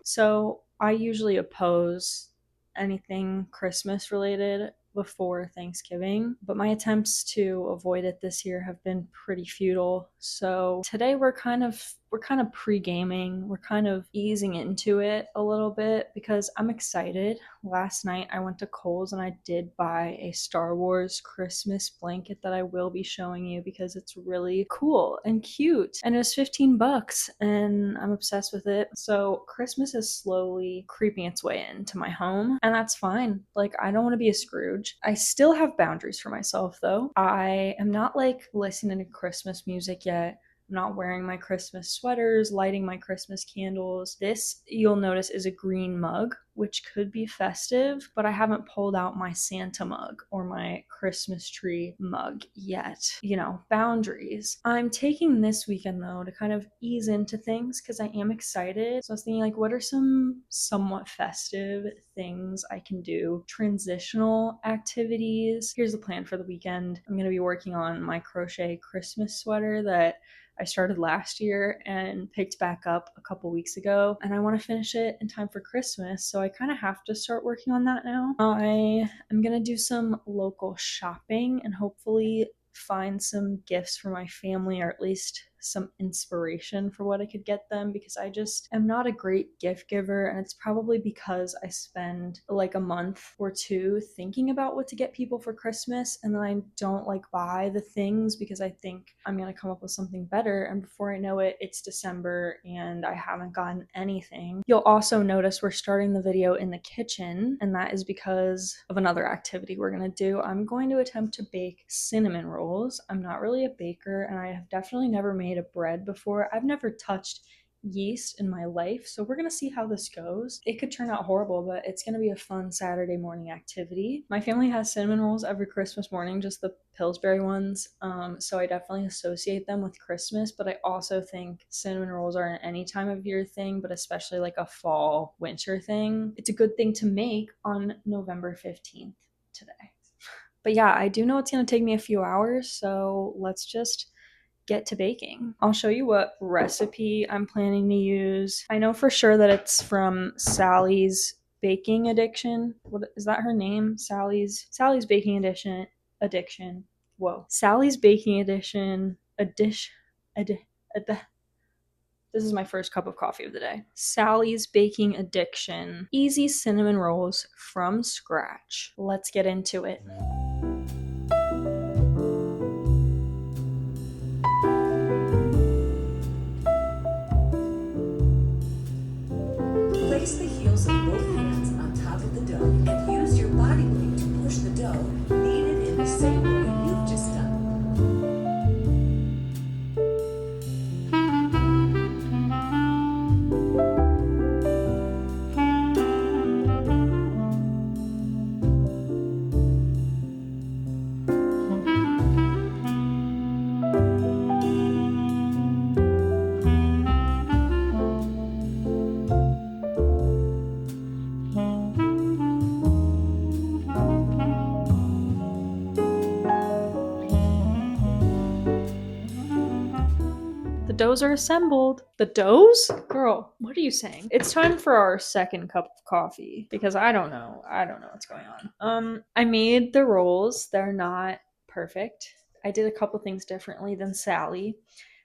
So I usually oppose anything Christmas related before Thanksgiving, but my attempts to avoid it this year have been pretty futile. So today we're kind of pre-gaming. We're kind of easing into it a little bit because I'm excited. Last night I went to Kohl's and I did buy a Star Wars Christmas blanket that I will be showing you because it's really cool and cute. And it was 15 bucks and I'm obsessed with it. So Christmas is slowly creeping its way into my home, and that's fine. Like, I don't want to be a Scrooge. I still have boundaries for myself though. I am not like listening to Christmas music yet. I'm not wearing my Christmas sweaters, lighting my Christmas candles. This, you'll notice, is a green mug, which could be festive, but I haven't pulled out my Santa mug or my Christmas tree mug yet. You know, boundaries. I'm taking this weekend though to kind of ease into things because I am excited. So I was thinking, like, what are some somewhat festive things I can do? Transitional activities. Here's the plan for the weekend. I'm going to be working on my crochet Christmas sweater that I started last year and picked back up a couple weeks ago, and I want to finish it in time for Christmas, so I kind of have to start working on that now. I am gonna do some local shopping and hopefully find some gifts for my family, or at least some inspiration for what I could get them, because I just am not a great gift giver, and it's probably because I spend like a month or two thinking about what to get people for Christmas, and then I don't like buy the things because I think I'm gonna come up with something better, and before I know it, it's December and I haven't gotten anything. You'll also notice we're starting the video in the kitchen, and that is because of another activity we're gonna do. I'm going to attempt to bake cinnamon rolls. I'm not really a baker, and I have definitely never made a bread before. I've never touched yeast in my life, so we're gonna see how this goes. It could turn out horrible, but it's gonna be a fun Saturday morning activity. My family has cinnamon rolls every Christmas morning, just the Pillsbury ones, so I definitely associate them with Christmas, but I also think cinnamon rolls are an any time of year thing, but especially like a fall winter thing. It's a good thing to make on November 15th today. But yeah, I do know it's gonna take me a few hours, so let's just get to baking. I'll show you what recipe I'm planning to use. I know for sure that it's from Sally's Baking Addiction. What is that, her name? Sally's Baking Addiction. Whoa. Sally's Baking Edition. This is my first cup of coffee of the day. Sally's Baking Addiction. Easy cinnamon rolls from scratch. Let's get into it. Place the heels of both hands on top of the dough and use your body weight to push the dough, kneaded in the same way you've just done. The doughs are assembled. The doughs? Girl, what are you saying? It's time for our second cup of coffee because I don't know. I don't know what's going on. I made the rolls. They're not perfect. I did a couple things differently than Sally.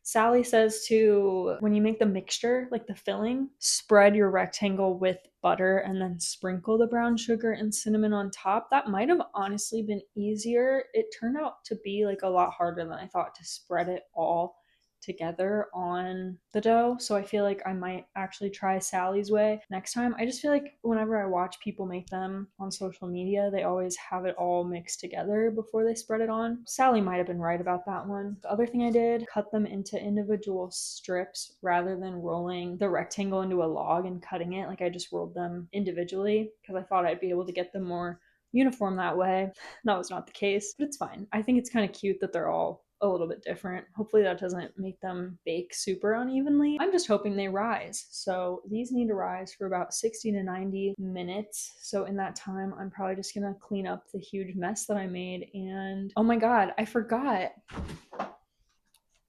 Sally says to, when you make the mixture, like the filling, spread your rectangle with butter and then sprinkle the brown sugar and cinnamon on top. That might have honestly been easier. It turned out to be like a lot harder than I thought to spread it all together on the dough. So I feel like I might actually try Sally's way next time. I just feel like whenever I watch people make them on social media, they always have it all mixed together before they spread it on. Sally might have been right about that one. The other thing I did, cut them into individual strips rather than rolling the rectangle into a log and cutting it. Like, I just rolled them individually because I thought I'd be able to get them more uniform that way. That was not the case, but it's fine. I think it's kind of cute that they're all a little bit different. Hopefully that doesn't make them bake super unevenly. I'm just hoping they rise. So these need to rise for about 60 to 90 minutes. So in that time, I'm probably just gonna clean up the huge mess that I made. And oh my God, I forgot.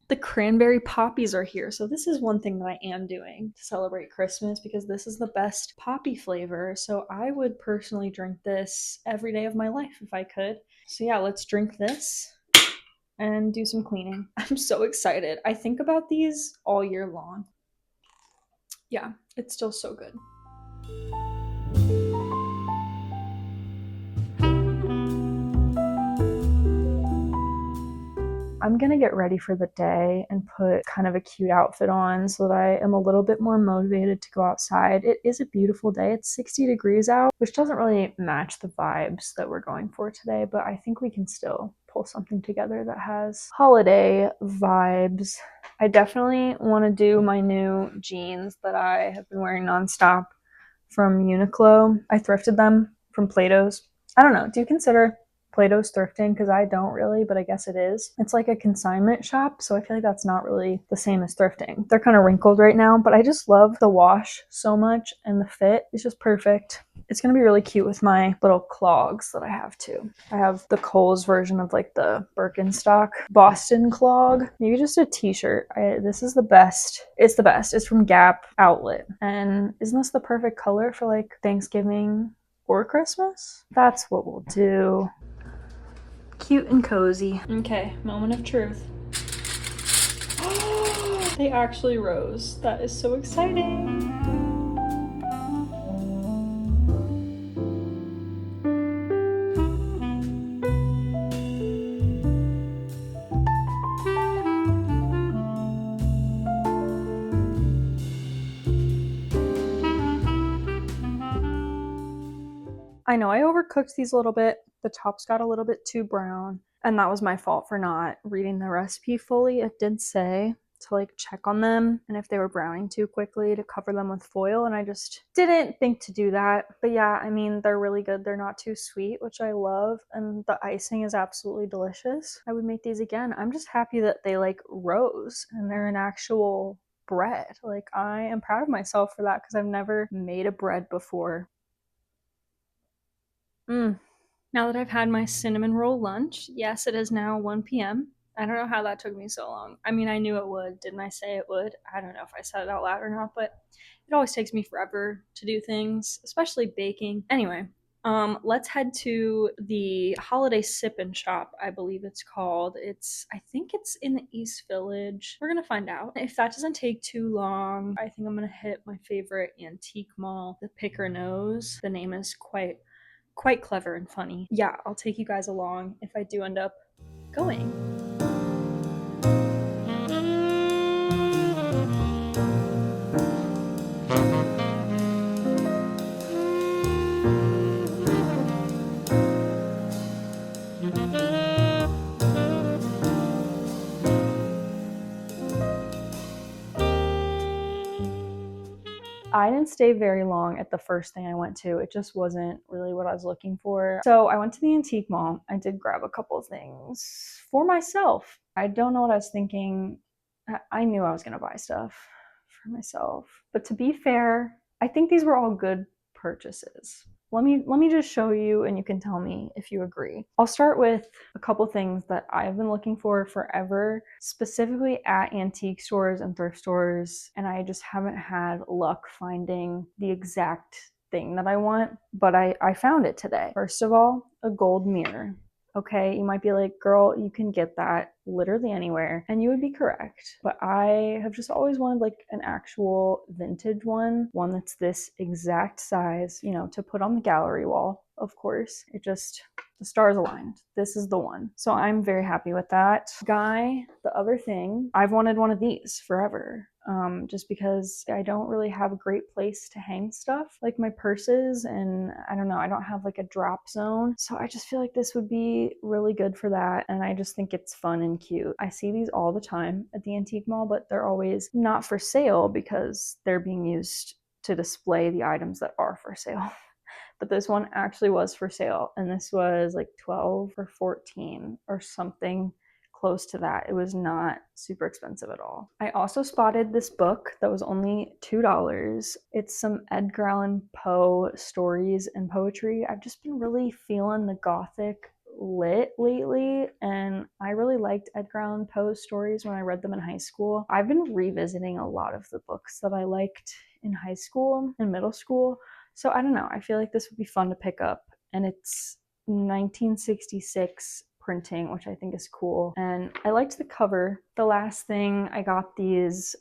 The cranberry poppies are here. So this is one thing that I am doing to celebrate Christmas because this is the best poppy flavor. So I would personally drink this every day of my life if I could. So yeah, let's drink this and do some cleaning. I'm so excited. I think about these all year long. Yeah, it's still so good. I'm gonna get ready for the day and put kind of a cute outfit on so that I am a little bit more motivated to go outside. It is a beautiful day. It's 60 degrees out, which doesn't really match the vibes that we're going for today, but I think we can still pull something together that has holiday vibes. I definitely want to do my new jeans that I have been wearing nonstop from Uniqlo. I thrifted them from Plato's. I don't know. Do you consider Plato's thrifting? Because I don't really, but I guess it is. It's like a consignment shop, so I feel like that's not really the same as thrifting. They're kind of wrinkled right now, but I just love the wash so much, and the fit is just perfect. It's gonna be really cute with my little clogs that I have too. I have the Kohl's version of like the Birkenstock Boston clog. Maybe just a t-shirt. This is the best. It's the best. It's from Gap Outlet. And isn't this the perfect color for like Thanksgiving or Christmas? That's what we'll do. Cute and cozy. Okay, moment of truth. They actually rose. That is so exciting. I know I overcooked these a little bit. The tops got a little bit too brown, and that was my fault for not reading the recipe fully. It did say to like check on them and if they were browning too quickly to cover them with foil, and I just didn't think to do that. But yeah, I mean, they're really good. They're not too sweet, which I love, and the icing is absolutely delicious. I would make these again. I'm just happy that they like rose and they're an actual bread. Like, I am proud of myself for that because I've never made a bread before. Now that I've had my cinnamon roll lunch, yes, it is now 1 p.m. I don't know how that took me so long. I mean, I knew it would. Didn't I say it would? I don't know if I said it out loud or not, but it always takes me forever to do things, especially baking. Anyway, let's head to the holiday sip and shop, I believe it's called. I think it's in the East Village. We're gonna find out. If that doesn't take too long, I think I'm gonna hit my favorite antique mall, the Picker Nose. The name is quite clever and funny. Yeah, I'll take you guys along if I do end up going. I didn't stay very long at the first thing I went to. It just wasn't really what I was looking for. So I went to the antique mall. I did grab a couple of things for myself. I don't know what I was thinking. I knew I was going to buy stuff for myself. But to be fair, I think these were all good purchases. Let me just show you and you can tell me if you agree. I'll start with a couple things that I've been looking for forever, specifically at antique stores and thrift stores, and I just haven't had luck finding the exact thing that I want, but I found it today. First of all, a gold mirror. Okay, you might be like, girl, you can get that literally anywhere, and you would be correct. But I have just always wanted like an actual vintage one that's this exact size, to put on the gallery wall. Of course, the stars aligned. This is the one. So I'm very happy with that. Guy, the other thing, I've wanted one of these forever. Just because I don't really have a great place to hang stuff like my purses, and I don't know, I don't have like a drop zone. So I just feel like this would be really good for that, and I just think it's fun and cute. I see these all the time at the antique mall, but they're always not for sale because they're being used to display the items that are for sale. But this one actually was for sale, and this was like 12 or 14 or something close to that. It was not super expensive at all. I also spotted this book that was only $2. It's some Edgar Allan Poe stories and poetry. I've just been really feeling the gothic lit lately, and I really liked Edgar Allan Poe's stories when I read them in high school. I've been revisiting a lot of the books that I liked in high school and middle school, so I don't know, I feel like this would be fun to pick up. And it's 1966 printing, which I think is cool, and I liked the cover. The last thing, I got these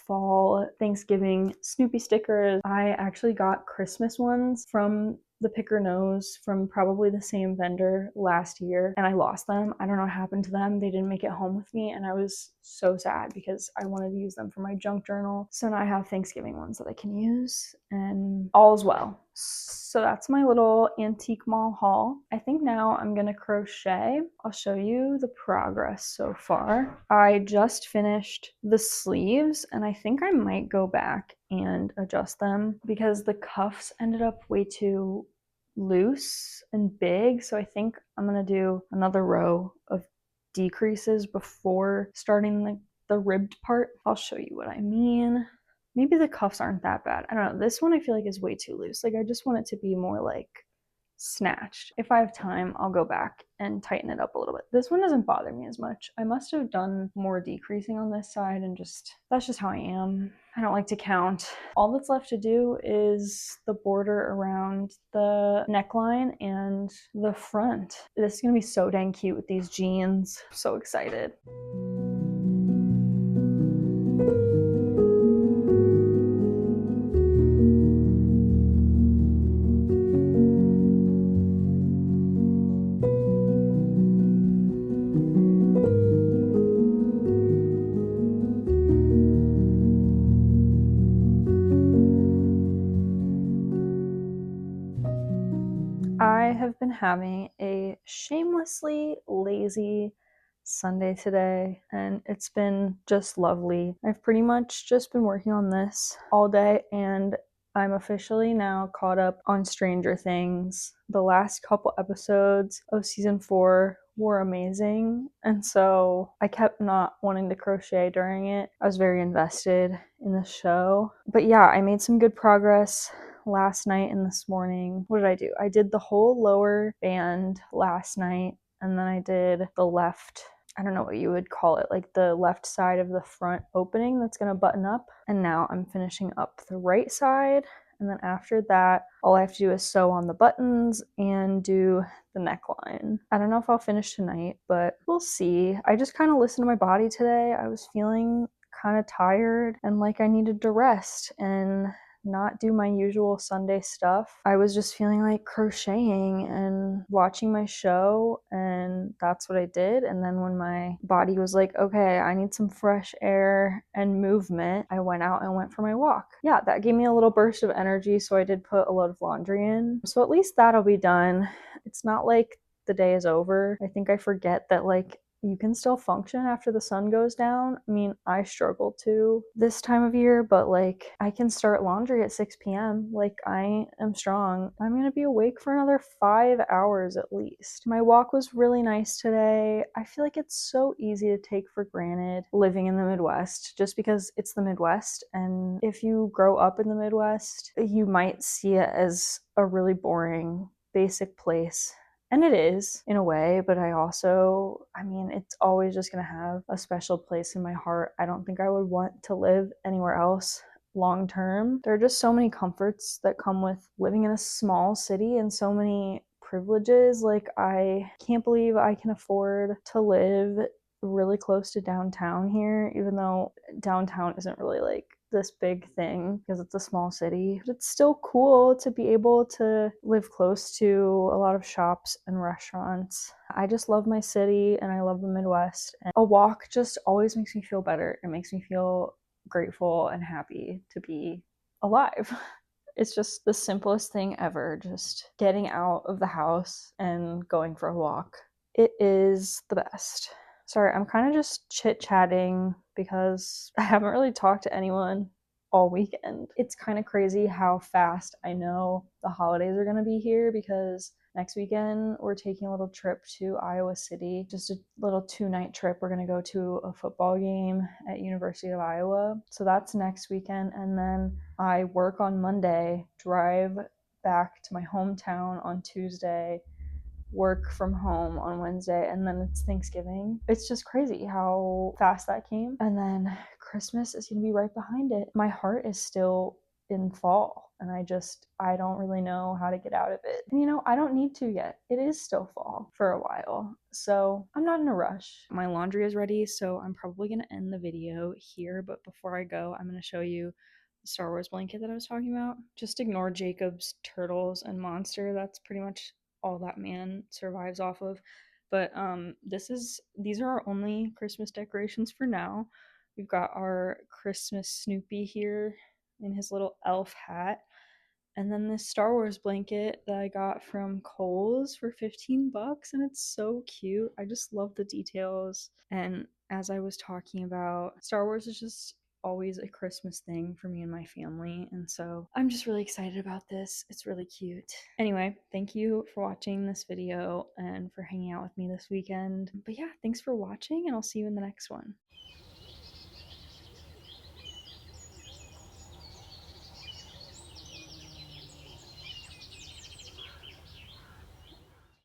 fall Thanksgiving Snoopy stickers. I actually got Christmas ones from the Picker Nose from probably the same vendor last year, and I lost them. I don't know what happened to them. They didn't make it home with me, and I was so sad because I wanted to use them for my junk journal. So now I have Thanksgiving ones that I can use, and all is well. So that's my little antique mall haul. I think now I'm gonna crochet. I'll show you the progress so far. I just finished the sleeves, and I think I might go back and adjust them because the cuffs ended up way too loose and big. So I think I'm gonna do another row of decreases before starting the ribbed part. I'll show you what I mean. Maybe the cuffs aren't that bad. I don't know. This one I feel like is way too loose. Like I just want it to be more like snatched. If I have time, I'll go back and tighten it up a little bit. This one doesn't bother me as much. I must have done more decreasing on this side, and that's just how I am. I don't like to count. All that's left to do is the border around the neckline and the front. This is gonna be so dang cute with these jeans. I'm so excited. I have been having a shamelessly lazy Sunday today, and it's been just lovely. I've pretty much just been working on this all day, and I'm officially now caught up on Stranger Things. The last couple episodes of season 4 were amazing, and so I kept not wanting to crochet during it. I was very invested in the show. But yeah, I made some good progress last night and this morning. What did I do? I did the whole lower band last night, and then I did the left, I don't know what you would call it, like the left side of the front opening that's gonna button up. And now I'm finishing up the right side. And then after that, all I have to do is sew on the buttons and do the neckline. I don't know if I'll finish tonight, but we'll see. I just kind of listened to my body today. I was feeling kind of tired and like I needed to rest and not do my usual Sunday stuff. I was just feeling like crocheting and watching my show, and that's what I did. And then when my body was like, okay, I need some fresh air and movement, I went out and went for my walk. Yeah, that gave me a little burst of energy, so I did put a load of laundry in. So at least that'll be done. It's not like the day is over. I think I forget that like you can still function after the sun goes down. I mean, I struggle to this time of year, but like I can start laundry at 6 p.m. Like I am strong. I'm gonna be awake for another 5 hours at least. My walk was really nice today. I feel like it's so easy to take for granted living in the Midwest just because it's the Midwest. And if you grow up in the Midwest, you might see it as a really boring, basic place. And it is, in a way, but I mean, it's always just gonna have a special place in my heart. I don't think I would want to live anywhere else long term. There are just so many comforts that come with living in a small city and so many privileges. Like, I can't believe I can afford to live really close to downtown here, even though downtown isn't really like this big thing because it's a small city. But it's still cool to be able to live close to a lot of shops and restaurants. I just love my city and I love the Midwest. And a walk just always makes me feel better. It makes me feel grateful and happy to be alive. It's just the simplest thing ever, just getting out of the house and going for a walk. It is the best. Sorry, I'm kind of just chit-chatting because I haven't really talked to anyone all weekend. It's kind of crazy how fast I know the holidays are going to be here, because next weekend we're taking a little trip to Iowa City, just a little 2-night trip. We're going to go to a football game at University of Iowa. So that's next weekend, and then I work on Monday, drive back to my hometown on Tuesday, work from home on Wednesday, and then it's Thanksgiving. It's just crazy how fast that came. And then Christmas is going to be right behind it. My heart is still in fall, and I don't really know how to get out of it. And I don't need to yet. It is still fall for a while. So I'm not in a rush. My laundry is ready, so I'm probably going to end the video here. But before I go, I'm going to show you the Star Wars blanket that I was talking about. Just ignore Jacob's turtles and monster. That's pretty much all that man survives off of. But these are our only Christmas decorations for now. We've got our Christmas Snoopy here in his little elf hat. And then this Star Wars blanket that I got from Kohl's for 15 bucks, and it's so cute. I just love the details. And as I was talking about, Star Wars is just always a Christmas thing for me and my family, and so I'm just really excited about this. It's really cute. Anyway, thank you for watching this video and for hanging out with me this weekend. But yeah, thanks for watching, and I'll see you in the next one.